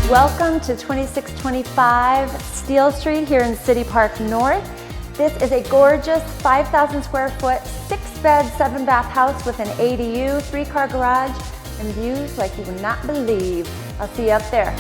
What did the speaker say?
Welcome to 2625 Steel Street here in City Park North. This is a gorgeous 5,000 square foot, 6-bed, 7-bath house with an ADU, 3-car garage, and views like you would not believe. I'll see you up there.